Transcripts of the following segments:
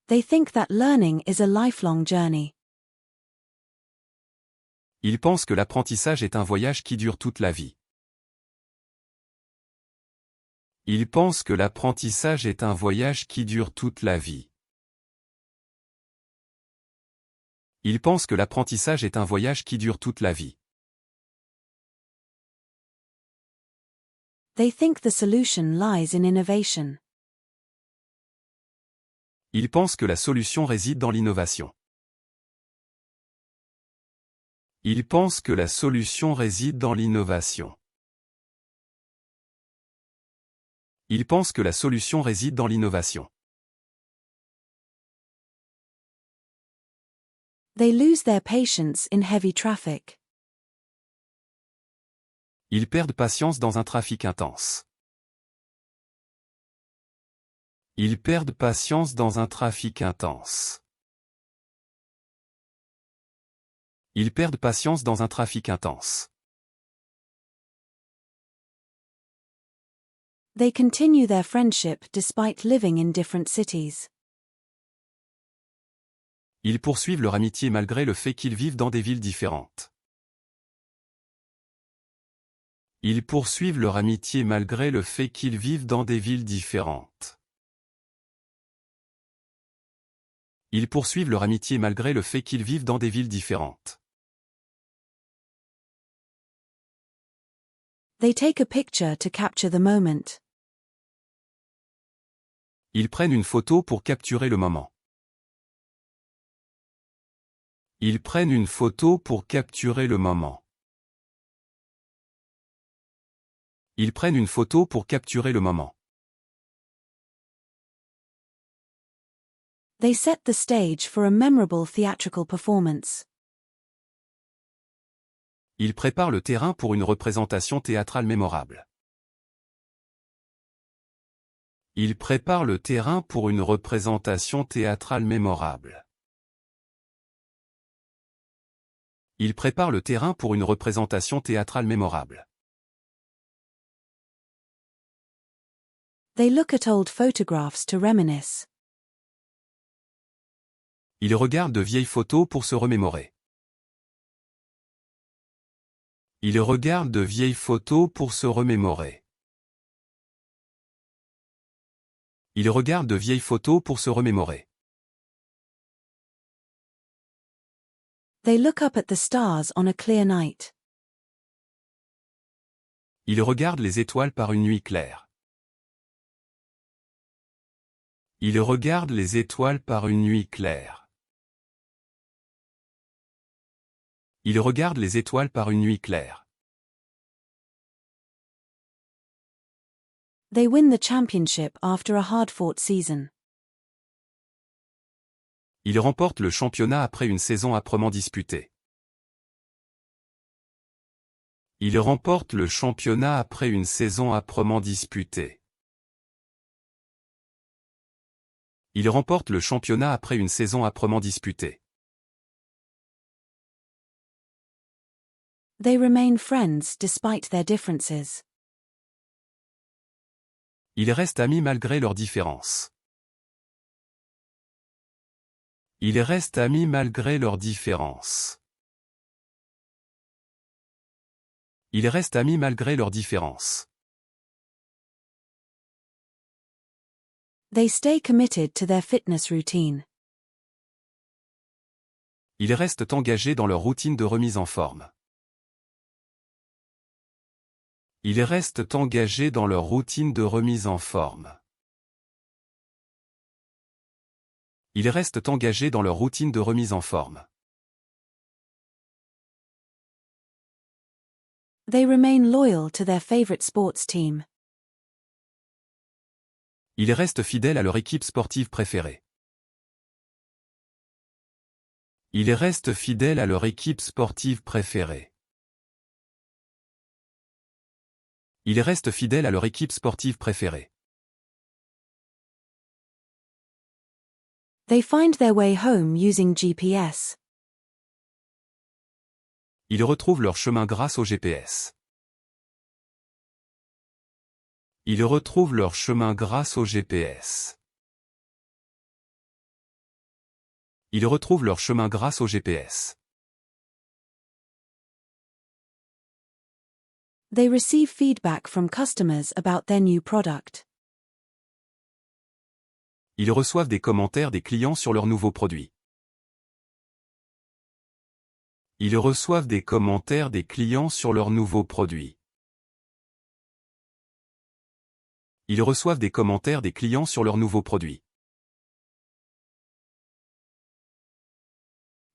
They think that learning is a lifelong journey. Ils pensent que l'apprentissage est un voyage qui dure toute la vie. Ils pensent que l'apprentissage est un voyage qui dure toute la vie. Ils pensent que l'apprentissage est un voyage qui dure toute la vie. They think the solution lies in innovation. Ils pensent que la solution réside dans l'innovation. Ils pensent que la solution réside dans l'innovation. Ils pensent que la solution réside dans l'innovation. They lose their patience in heavy traffic. Ils perdent patience dans un trafic intense. Ils perdent patience dans un trafic intense. Ils perdent patience dans un trafic intense. They continue their friendship despite living in different cities. Ils poursuivent leur amitié malgré le fait qu'ils vivent dans des villes différentes. Ils poursuivent leur amitié malgré le fait qu'ils vivent dans des villes différentes. Ils poursuivent leur amitié malgré le fait qu'ils vivent dans des villes différentes. They take a picture to capture the moment. Ils prennent une photo pour capturer le moment. Ils prennent une photo pour capturer le moment. Ils prennent une photo pour capturer le moment. They set the stage for a memorable theatrical performance. Ils préparent le terrain pour une représentation théâtrale mémorable. Ils préparent le terrain pour une représentation théâtrale mémorable. Ils préparent le terrain pour une représentation théâtrale mémorable. They look at old photographs to reminisce. Ils regardent de vieilles photos pour se remémorer. Ils regardent de vieilles photos pour se remémorer. Ils regardent de vieilles photos pour se remémorer. They look up at the stars on a clear night. Ils regardent les étoiles par une nuit claire. Ils regardent les étoiles par une nuit claire. Ils regardent les étoiles par une nuit claire. They win the championship after a hard-fought season. Ils remportent le championnat après une saison âprement disputée. Ils remportent le championnat après une saison âprement disputée. Ils remportent le championnat après une saison âprement disputée. They remain friends despite their differences. Ils restent amis malgré leurs différences. Ils restent amis malgré leurs différences. Ils restent amis malgré leurs différences. They stay committed to their fitness routine. Ils restent engagés dans leur routine de remise en forme. Ils restent engagés dans leur routine de remise en forme. Ils restent engagés dans leur routine de remise en forme. They remain loyal to their favorite sports team. Ils restent fidèles à leur équipe sportive préférée. Ils restent fidèles à leur équipe sportive préférée. Ils restent fidèles à leur équipe sportive préférée. They find their way home using GPS. Ils retrouvent leur chemin grâce au GPS. Ils retrouvent leur chemin grâce au GPS. Ils retrouvent leur chemin grâce au GPS. They receive feedback from customers about their new product. Ils reçoivent des commentaires des clients sur leurs nouveaux produits. Ils reçoivent des commentaires des clients sur leurs nouveaux produits. Ils reçoivent des commentaires des clients sur leurs nouveaux produits.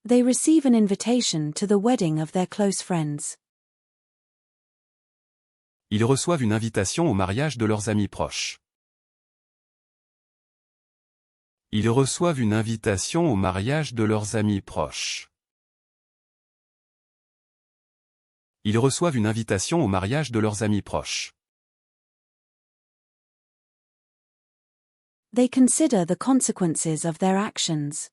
They receive an invitation to the wedding of their close friends. Ils reçoivent une invitation au mariage de leurs amis proches. Ils reçoivent une invitation au mariage de leurs amis proches. Ils reçoivent une invitation au mariage de leurs amis proches. They consider the consequences of their actions.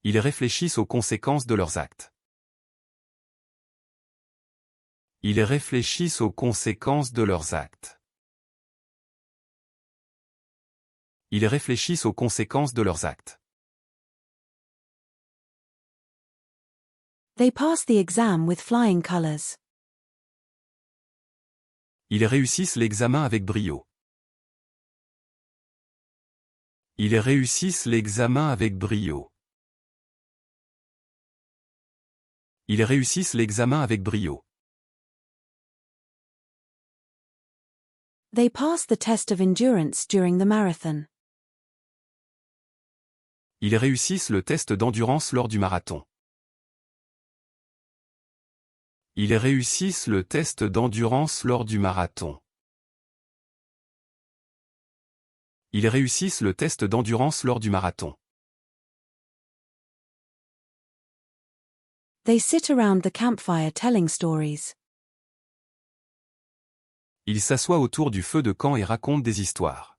Ils réfléchissent aux conséquences de leurs actes. Ils réfléchissent aux conséquences de leurs actes. Ils réfléchissent aux conséquences de leurs actes. They pass the exam with flying colors. Ils réussissent l'examen avec brio. Ils réussissent l'examen avec brio. Ils réussissent l'examen avec brio. They pass the test of endurance during the marathon. Ils réussissent le test d'endurance lors du marathon. Ils réussissent le test d'endurance lors du marathon. Ils réussissent le test d'endurance lors du marathon. They sit around the campfire telling stories. Ils s'assoient autour du feu de camp et racontent des histoires.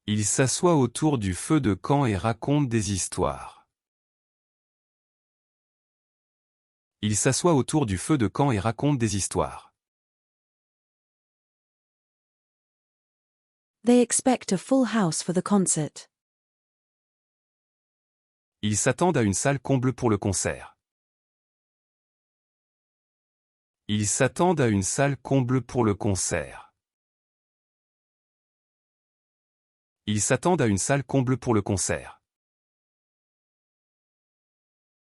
Ils s'assoient autour du feu de camp et racontent des histoires. Ils s'assoient autour du feu de camp et racontent des histoires. They expect a full house for the concert. Ils s'attendent à une salle comble pour le concert. Ils s'attendent à une salle comble pour le concert. Ils s'attendent à une salle comble pour le concert.